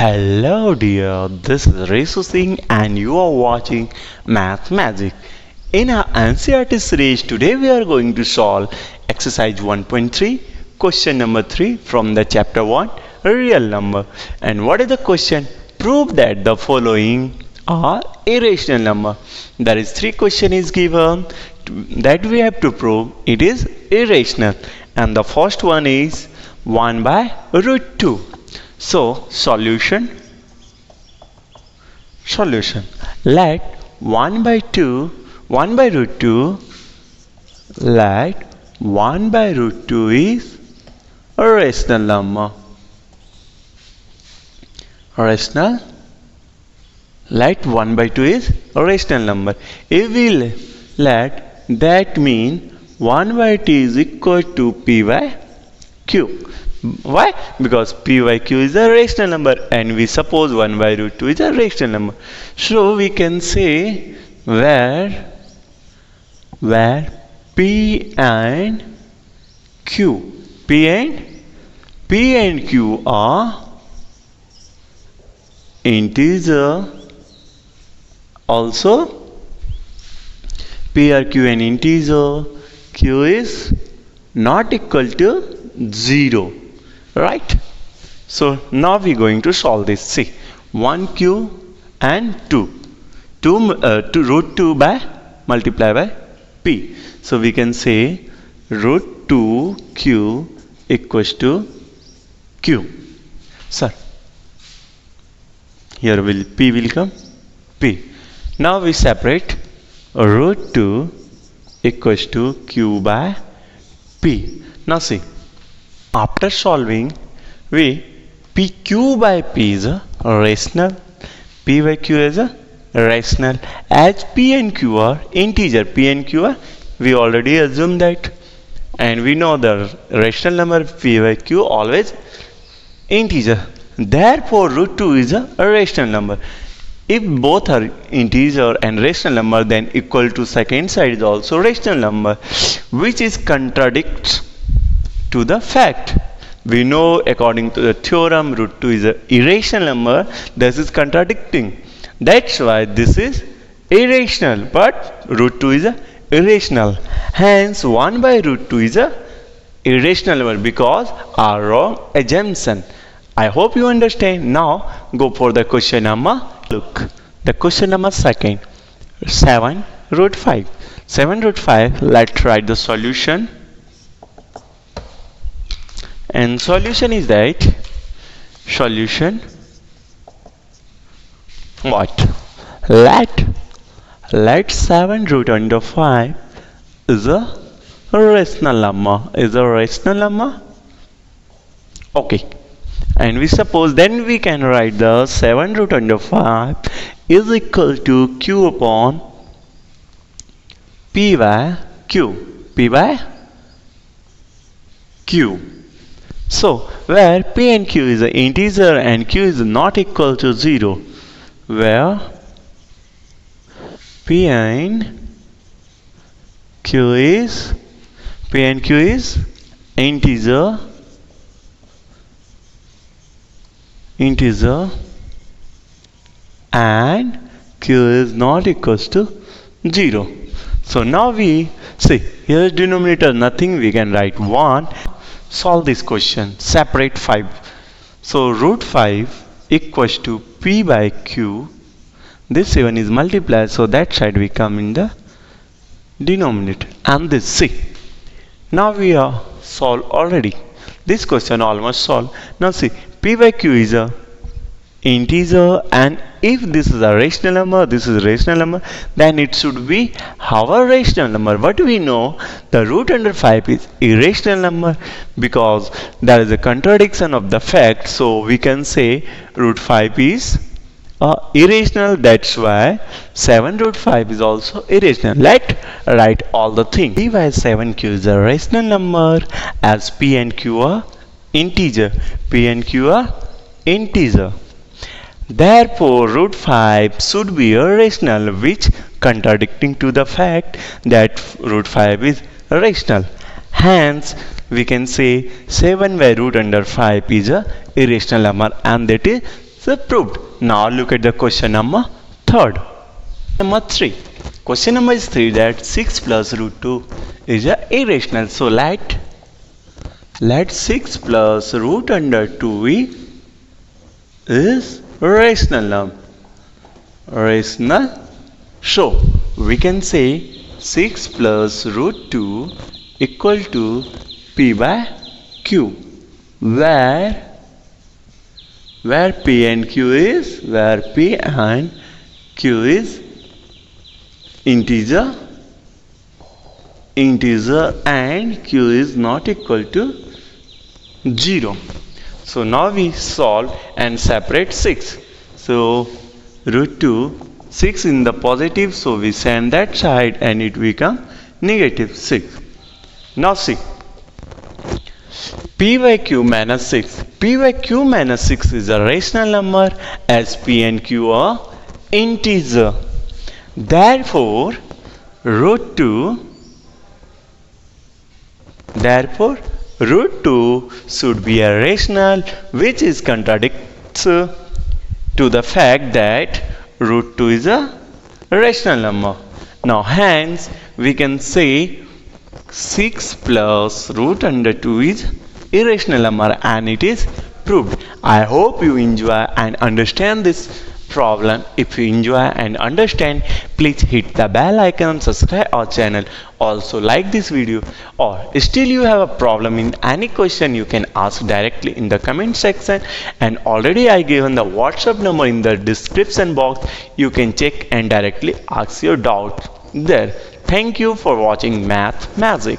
Hello dear, this is Resu Singh and you are watching Mathsmagic. In our NCERT series, today we are going to solve exercise 1.3, question number 3 from the chapter 1, real number. And what is the question? Prove that the following are irrational number. There is 3 question is given that we have to prove it is irrational. And the first one is 1 by root 2. So, solution. Let 1 by root 2, let 1 by root 2 is a rational number. Rational. Let 1 by 2 is a rational number. If we let that mean 1 by 2 is equal to p by q. Why? Because p by q is a rational number and we suppose 1 by root 2 is a rational number. So we can say where p and q are integer, also p are q and integer, q is not equal to 0. Right? So now we are going to solve this. See, 1q and 2 root 2 by multiply by p. So we can say root 2q equals to q. Sir, here p will come p. Now we separate root 2 equals to q by p. Now see, after solving, pq by p is a rational, p by q is a rational. As p and q are integer, we already assumed that, and we know the rational number p by q always integer. Therefore, root 2 is a rational number. If both are integer and rational number, then equal to second side is also rational number, which is contradicts to the fact. We know according to the theorem root 2 is an irrational number. This is contradicting. That's why this is irrational, but root 2 is a irrational. Hence 1 by root 2 is a irrational number because our wrong assumption. I hope you understand. Now go for the question number. Look, the question number second, 7 root 5. 7 root 5, let's write the solution. And solution is that, what? Let 7 root under 5 is a rational number. Okay. And we suppose then we can write the 7 root under 5 is equal to q upon p by q. So, where p and q is an integer and q is not equal to 0, where p and q is integer and q is not equals to 0. So now we see here denominator nothing, we can write 1. Solve this question, separate 5. So root 5 equals to p by q. This 7 is multiplied, so that side we come in the denominator. And this c. Now we are solved already. This question almost solved. Now see, p by q is a integer, and if this is a rational number, then it should be our rational number. But we know the root under 5 is irrational number because there is a contradiction of the fact. So we can say root 5 is irrational. That's why 7 root 5 is also irrational. Let's write all the things. p by 7q is a rational number as p and q are integer. Therefore, root 5 should be a rational, which contradicting to the fact that root 5 is rational. Hence, we can say 7 by root under 5 is a irrational number, and that is So proved. Now look at the question number 3. Number 3. Question number is 3 that 6 plus root 2 is a irrational. So let 6 plus root under 2 is rational. Rational. So we can say 6 plus root 2 equal to p by q, where p and q is integer and q is not equal to 0. So now we solve and separate 6. So root 2, 6 in the positive, so we send that side and it become negative 6. Now see, p by q minus 6. P by q minus 6 is a rational number as p and q are integer. Therefore, root 2 should be a rational, which is contradicts to the fact that root 2 is a rational number. Now hence we can say 6 plus root under 2 is irrational number, and it is proved. I hope you enjoy and understand this problem. If you enjoy and understand, please hit the bell icon, subscribe our channel, also like this video. Or still you have a problem in any question, you can ask directly in the comment section, and already I given the WhatsApp number in the description box. You can check and directly ask your doubt there. Thank you for watching Math Magic.